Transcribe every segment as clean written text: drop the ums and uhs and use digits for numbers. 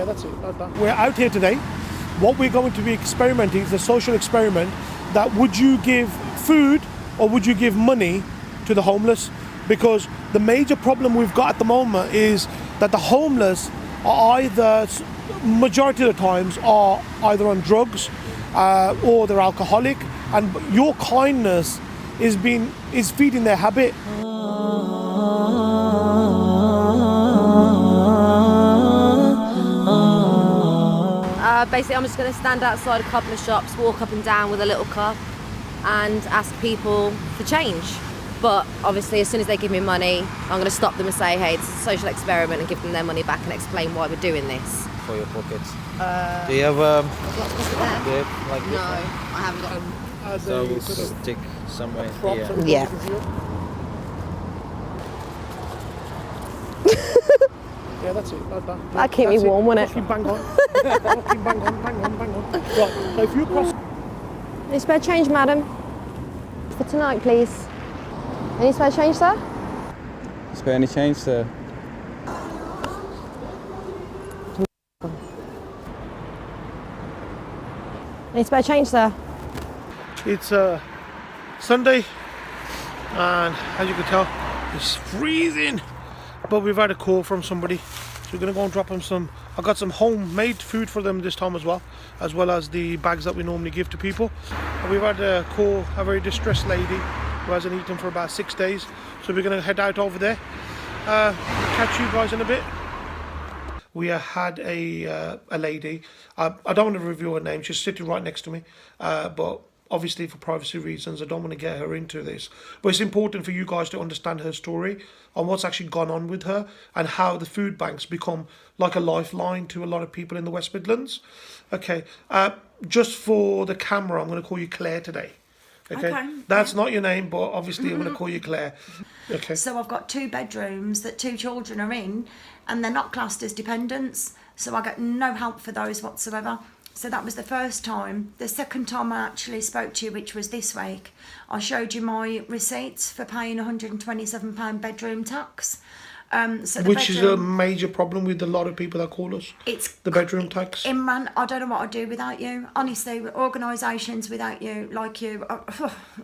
Yeah, that's it, like that. We're out here today. What we're going to be experimenting is a social experiment that would you give food or would you give money to the homeless? Because the major problem we've got at the moment is that the homeless are either, majority of the times, are either on drugs or they're alcoholic, and your kindness is feeding their habit. Basically, I'm just going to stand outside a couple of shops, walk up and down with a little cup and ask people for change. But obviously, as soon as they give me money, I'm going to stop them and say, hey, it's a social experiment, and give them their money back and explain why we're doing this. For your pockets. Do you have like no, I haven't got them. So we'll stick somewhere here. Yeah. Yeah, that's it, like that. That'd keep me warm, wouldn't it? Bang on. Bang on. Right, so if you cross... Any spare change, madam? For tonight, please. Any spare change, sir? Spare any change, sir? Any spare change, sir? It's Sunday, and as you can tell, it's freezing. But we've had a call from somebody, so we're gonna go and drop them some. I got some homemade food for them this time as well as the bags that we normally give to people. And we've had a call, a very distressed lady who hasn't eaten for about 6 days. So we're gonna head out over there. Catch you guys in a bit. We had a lady. I don't want to reveal her name. She's sitting right next to me, but obviously for privacy reasons, I don't want to get her into this. But it's important for you guys to understand her story and what's actually gone on with her, and how the food banks become like a lifeline to a lot of people in the West Midlands. Okay, just for the camera, I'm going to call you Claire today. Okay. That's not your name, but obviously I'm going to call you Claire. Okay. So I've got 2 bedrooms that 2 children are in, and they're not classed as dependents, so I get no help for those whatsoever. So that was the first time. The second time I actually spoke to you, which was this week, I showed you my receipts for paying £127 bedroom tax. Which is a major problem with a lot of people that call us. It's the bedroom tax. Imran, I don't know what I'd do without you. Honestly, organisations without you, like you,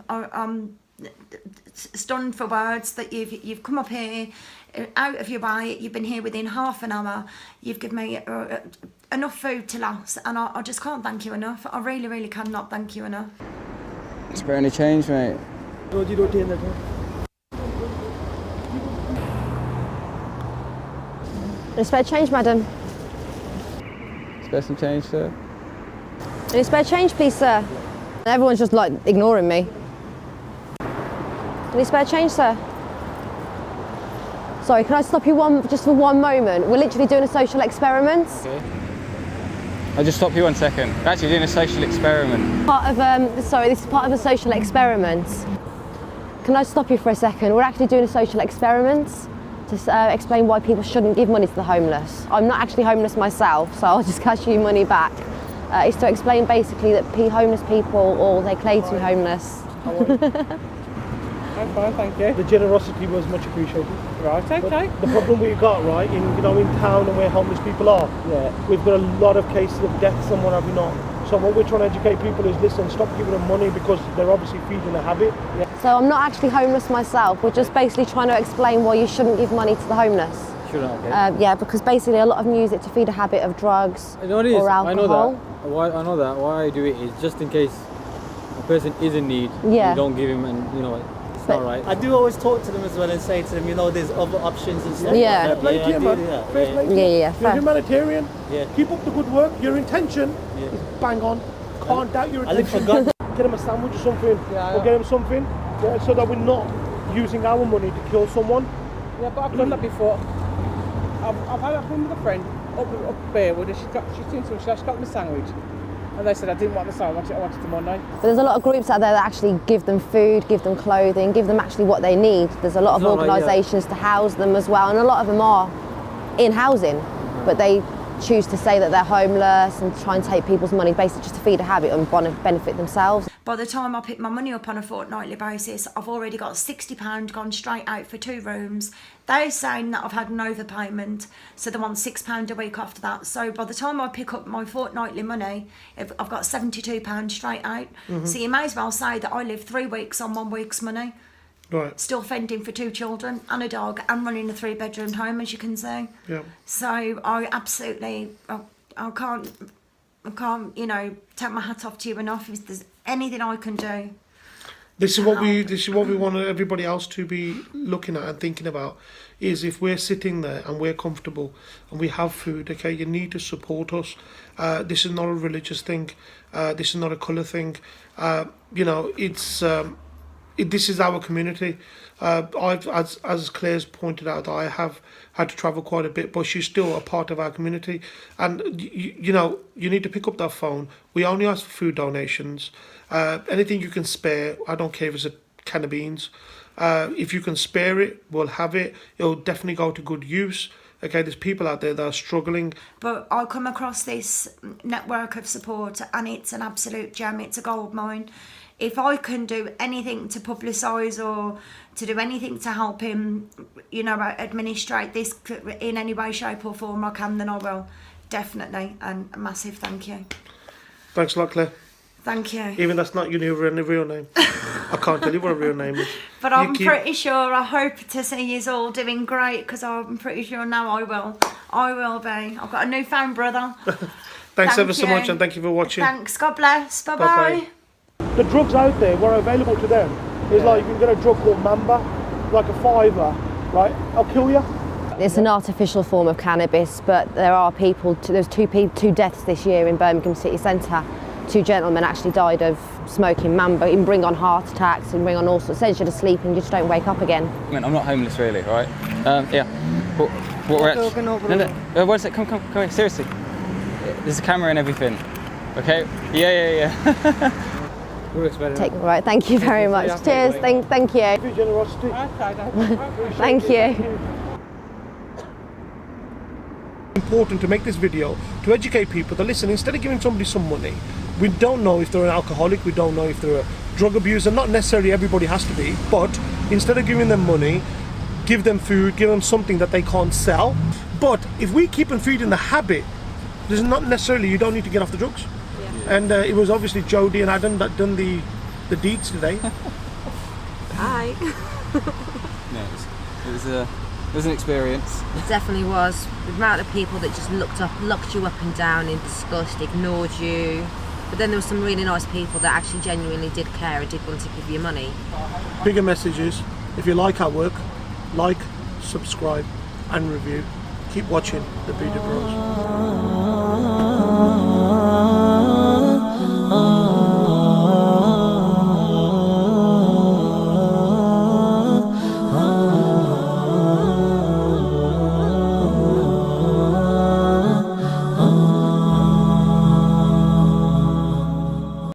I'm stunned for words that you've come up here out of your way. You've been here within half an hour. You've given me enough food to last, and I just can't thank you enough. I really, really cannot thank you enough. Spare any change, mate? Any spare change, madam? Spare some change, sir? Any spare change, please, sir? Everyone's just like ignoring me. Any spare change, sir? Sorry, can I stop you just for one moment? We're literally doing a social experiment. Okay. I'll just stop you 1 second. We're actually doing a social experiment. This is part of a social experiment. Can I stop you for a second? We're actually doing a social experiment to explain why people shouldn't give money to the homeless. I'm not actually homeless myself, so I'll just cash you money back. It's to explain basically that homeless people, or they claim to be homeless. I'm fine, thank you. The generosity was much appreciated. Right, okay. But the problem we've got, right, in town and where homeless people are, we've got a lot of cases of deaths and what have you not. So what we're trying to educate people is, listen, stop giving them money because they're obviously feeding a habit. Yeah. So I'm not actually homeless myself. We're just basically trying to explain why you shouldn't give money to the homeless. Shouldn't, okay. Yeah, because basically a lot of them use it to feed a habit of drugs or alcohol. I know that. Why I do it is just in case a person is in need, you don't give him, and it's not right. I do always talk to them as well and say to them, there's other options and stuff. Yeah. You're humanitarian. Yeah. Keep up the good work. Your intention is bang on. Can't doubt your intention. Get them a sandwich or something, or get them something, so that we're not using our money to kill someone. Yeah, but I've done that before. I've been with a friend up there where she got me a sandwich, and they said I didn't want the sandwich, I wanted the money. But there's a lot of groups out there that actually give them food, give them clothing, give them actually what they need. There's a lot of organisations to house them as well, and a lot of them are in housing, but they choose to say that they're homeless and try and take people's money basically just to feed a habit and benefit themselves. By the time I pick my money up on a fortnightly basis, I've already got £60 gone straight out for 2 rooms. They're saying that I've had an overpayment, so they want £6 a week after that. So by the time I pick up my fortnightly money, I've got £72 straight out. So you may as well say that I live 3 weeks on 1 week's money. Right. Still fending for 2 children and a dog and running a 3-bedroom home, as you can see. Yeah. So I absolutely, I can't, you know, take my hat off to you enough. If there's anything I can do. This is what we want everybody else to be looking at and thinking about. Is if we're sitting there and we're comfortable and we have food, okay, you need to support us. This is not a religious thing. This is not a colour thing. You know, it's. This is our community. As Claire's pointed out, I have had to travel quite a bit, but she's still a part of our community. And you know, you need to pick up that phone. We only ask for food donations. Anything you can spare. I don't care if it's a can of beans. If you can spare it, we'll have it. It'll definitely go to good use. Okay, there's people out there that are struggling. But I come across this network of support, and it's an absolute gem. It's a gold mine. If I can do anything to publicise or to do anything to help him, you know, administrate this in any way, shape or form I can, then I will. Definitely. And a massive thank you. Thanks a lot, Claire. Thank you. Even that's not your real name. I can't tell you what a real name is. But I'm pretty sure, I hope to see you all doing great, because I'm pretty sure now I will. I will be. I've got a newfound brother. Thanks ever so much, and thank you for watching. Thanks. God bless. Bye-bye. Bye-bye. The drugs out there were available to them. It's like you can get a drug called Mamba, like a $5, right? I'll kill you. It's an artificial form of cannabis, but there are people. There's 2 deaths this year in Birmingham city centre. 2 gentlemen actually died of smoking Mamba. It can bring on heart attacks, it can bring on all sorts. It sends you to sleep and you just don't wake up again. I mean, I'm not homeless really, right? Yeah. What we're actually... No. What is it? Come here. Seriously. There's a camera and everything. Okay. Yeah. Right, thank you very much. Cheers, thank you. Generosity. Thank you. Important to make this video to educate people that listen, instead of giving somebody some money, we don't know if they're an alcoholic, we don't know if they're a drug abuser. Not necessarily everybody has to be, but instead of giving them money, give them food, give them something that they can't sell. But if we keep them feeding the habit, there's not necessarily, you don't need to get off the drugs. And it was obviously Jodie and Adam that done the deeds today. Hi. It was an experience. It definitely was. The amount of people that just looked you up and down in disgust, ignored you. But then there were some really nice people that actually genuinely did care and did want to give you money. Bigger message is, if you like our work, like, subscribe and review. Keep watching the Broz.